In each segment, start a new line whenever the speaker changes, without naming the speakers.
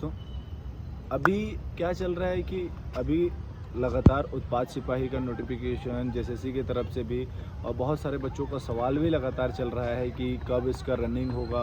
तो अभी क्या चल रहा है कि अभी लगातार उत्पाद सिपाही का नोटिफिकेशन जेएसएससी की तरफ से भी और बहुत सारे बच्चों का सवाल भी लगातार चल रहा है कि कब इसका रनिंग होगा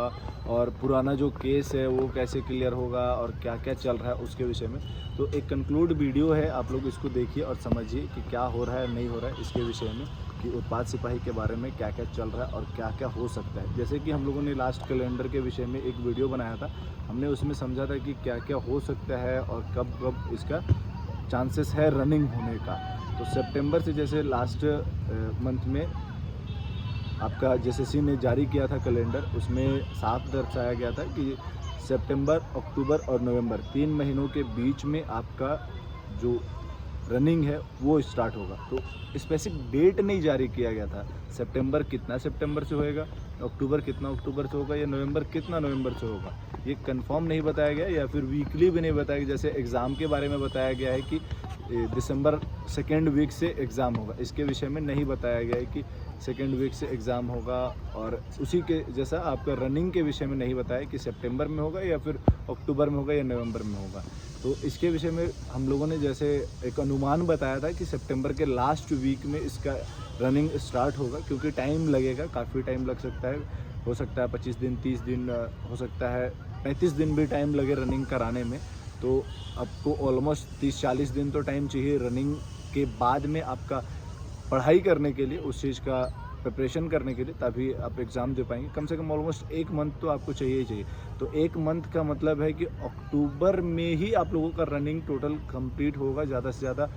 और पुराना जो केस है वो कैसे क्लियर होगा और क्या क्या चल रहा है उसके विषय में। तो एक कंक्लूड वीडियो है, आप लोग इसको देखिए और समझिए कि क्या हो रहा है नहीं हो रहा है इसके विषय में, कि उत्पाद सिपाही के बारे में क्या क्या चल रहा है और क्या क्या हो सकता है। जैसे कि हम लोगों ने लास्ट कैलेंडर के विषय में एक वीडियो बनाया था, हमने उसमें समझा था कि क्या क्या हो सकता है और कब कब इसका चांसेस है रनिंग होने का। तो सितंबर से जैसे लास्ट मंथ में आपका जेएसएससी ने जारी किया था कैलेंडर, उसमें साफ दर्शाया गया था कि सितंबर, अक्टूबर और नवंबर 3 महीनों के बीच में आपका जो रनिंग है वो स्टार्ट होगा। तो स्पेसिफिक डेट नहीं जारी किया गया था, सितंबर कितना सितंबर से होएगा, अक्टूबर कितना अक्टूबर से होगा या नवंबर कितना नवंबर से होगा, ये कंफर्म नहीं बताया गया या फिर वीकली भी नहीं बताया गया। जैसे एग्ज़ाम के बारे में बताया गया है कि दिसंबर सेकेंड वीक से एग्ज़ाम होगा, इसके विषय में नहीं बताया गया है कि सेकेंड वीक से एग्ज़ाम होगा। और उसी के जैसा आपका रनिंग के विषय में नहीं बताया कि सितंबर में होगा या फिर अक्टूबर में होगा या नवंबर में होगा। तो इसके विषय में हम लोगों ने जैसे एक अनुमान बताया था कि सितंबर के लास्ट वीक में इसका रनिंग स्टार्ट होगा, क्योंकि टाइम लगेगा, काफ़ी टाइम लग सकता है, हो सकता है 25 दिन 30 दिन, हो सकता है 35 दिन भी टाइम लगे रनिंग कराने में। तो आपको ऑलमोस्ट 30-40 दिन तो टाइम चाहिए रनिंग के बाद में आपका पढ़ाई करने के लिए, उस चीज़ का प्रिपरेशन करने के लिए, तभी आप एग्ज़ाम दे पाएंगे। कम से कम ऑलमोस्ट 1 मंथ तो आपको चाहिए ही चाहिए। तो 1 मंथ का मतलब है कि अक्टूबर में ही आप लोगों का रनिंग टोटल कंप्लीट होगा। ज़्यादा से ज़्यादा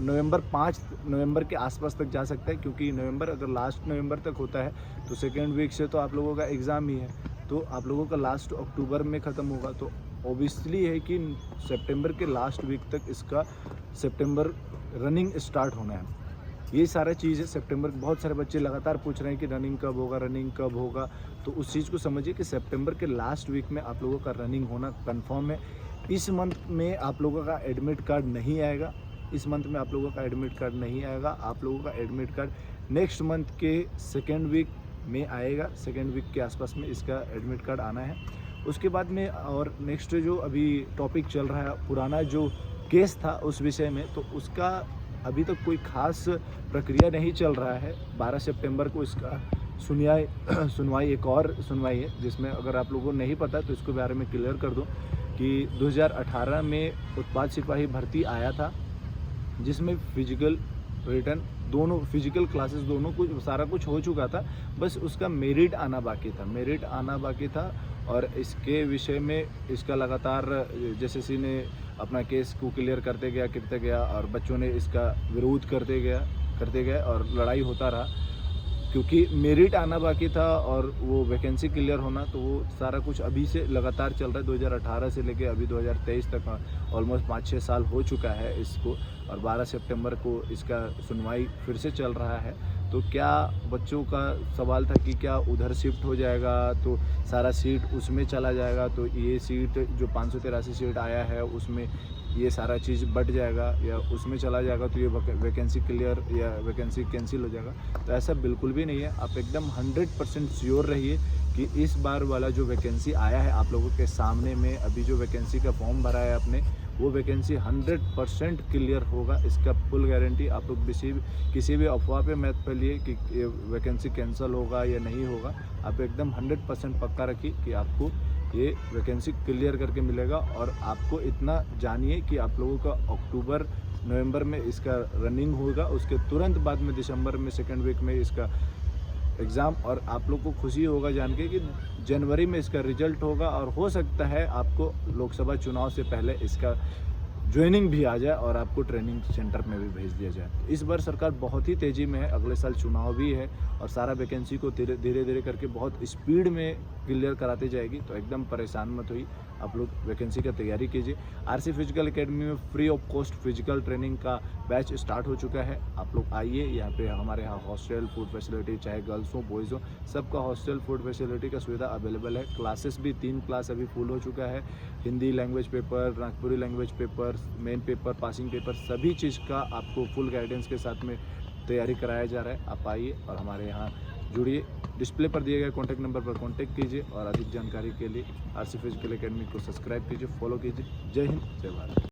नवंबर 5 नवंबर के आसपास तक जा सकता है, क्योंकि नवंबर अगर लास्ट नवंबर तक होता है तो सेकेंड वीक से तो आप लोगों का एग्ज़ाम ही है, तो आप लोगों का लास्ट अक्टूबर में ख़त्म होगा। तो ऑब्वियसली है कि सितंबर के लास्ट वीक तक इसका सितंबर रनिंग स्टार्ट होना है। ये सारा चीज़ है सितंबर। बहुत सारे बच्चे लगातार पूछ रहे हैं कि रनिंग कब होगा, रनिंग कब होगा। तो उस चीज़ को समझिए कि सितंबर के लास्ट वीक में आप लोगों का रनिंग होना कंफर्म है। इस मंथ में आप लोगों का एडमिट कार्ड नहीं आएगा, इस मंथ में आप लोगों का एडमिट कार्ड नहीं आएगा। आप लोगों का एडमिट कार्ड नेक्स्ट मंथ के सेकेंड वीक में आएगा, सेकेंड वीक के आसपास में इसका एडमिट कार्ड आना है। उसके बाद में और नेक्स्ट जो अभी टॉपिक चल रहा है, पुराना जो केस था उस विषय में, तो उसका अभी तक कोई खास प्रक्रिया नहीं चल रहा है। 12 सितंबर को इसका सुनवाई एक और सुनवाई है, जिसमें अगर आप लोगों को नहीं पता तो इसको बारे में क्लियर कर दूं कि 2018 में उत्पाद सिपाही भर्ती आया था, जिसमें फिजिकल रिटर्न दोनों, फिजिकल क्लासेस दोनों कुछ सारा कुछ हो चुका था, बस उसका मेरिट आना बाकी था। और इसके विषय में इसका लगातार जेएसएससी ने अपना केस को क्लियर करते गया और बच्चों ने इसका विरोध करते गए और लड़ाई होता रहा, क्योंकि मेरिट आना बाकी था और वो वैकेंसी क्लियर होना। तो वो सारा कुछ अभी से लगातार चल रहा है, 2018 से लेके अभी 2023 तक ऑलमोस्ट 5-6 साल हो चुका है इसको। और 12 सितंबर को इसका सुनवाई फिर से चल रहा है। तो क्या बच्चों का सवाल था कि क्या उधर शिफ्ट हो जाएगा तो सारा सीट उसमें चला जाएगा, तो ये सीट जो 583 सीट आया है उसमें ये सारा चीज़ बट जाएगा या उसमें चला जाएगा, तो ये वैकेंसी क्लियर या वैकेंसी कैंसिल हो जाएगा। तो ऐसा बिल्कुल भी नहीं है। आप एकदम 100% श्योर रहिए कि इस बार वाला जो वैकेंसी आया है आप लोगों के सामने में, अभी जो वैकेंसी का फॉर्म भरा है आपने, वो वैकेंसी 100% क्लियर होगा, इसका फुल गारंटी। आप लोग किसी भी अफवाह पे मत फैलिए कि ये वैकेंसी कैंसिल होगा या नहीं होगा। आप एकदम 100% पक्का रखिए कि आपको ये वैकेंसी क्लियर करके मिलेगा। और आपको इतना जानिए कि आप लोगों का अक्टूबर नवंबर में इसका रनिंग होगा, उसके तुरंत बाद में दिसंबर में सेकेंड वीक में इसका एग्ज़ाम। और आप लोग को खुशी होगा जान के कि जनवरी में इसका रिजल्ट होगा और हो सकता है आपको लोकसभा चुनाव से पहले इसका ज्वाइनिंग भी आ जाए और आपको ट्रेनिंग सेंटर में भी भेज दिया जाए। इस बार सरकार बहुत ही तेज़ी में है, अगले साल चुनाव भी है और सारा वैकेंसी को धीरे धीरे करके बहुत स्पीड में क्लियर कराती जाएगी। तो एकदम परेशान मत होइए, आप लोग वैकेंसी का तैयारी कीजिए। आरसी फिजिकल एकेडमी में free of cost physical training का बैच स्टार्ट हो चुका है। आप लोग आइए, यहाँ पे हमारे यहाँ हॉस्टल फूड फैसिलिटी, चाहे गर्ल्स हो बॉयज़ हो, सबका हॉस्टल फूड फैसिलिटी का सुविधा अवेलेबल है। क्लासेस भी 3 क्लास अभी फुल हो चुका है। Hindi language paper, Nagpuri language paper, main paper, passing paper, सभी चीज़ का आपको फुल गाइडेंस के साथ में तैयारी कराया जा रहा है। आप आइए और हमारे यहाँ जुड़िए। डिस्प्ले पर दिए गए कॉन्टैक्ट नंबर पर कॉन्टैक्ट कीजिए और अधिक जानकारी के लिए आरसी फिजिकल एकेडमी को सब्सक्राइब कीजिए, फॉलो कीजिए। जय हिंद, जय भारत।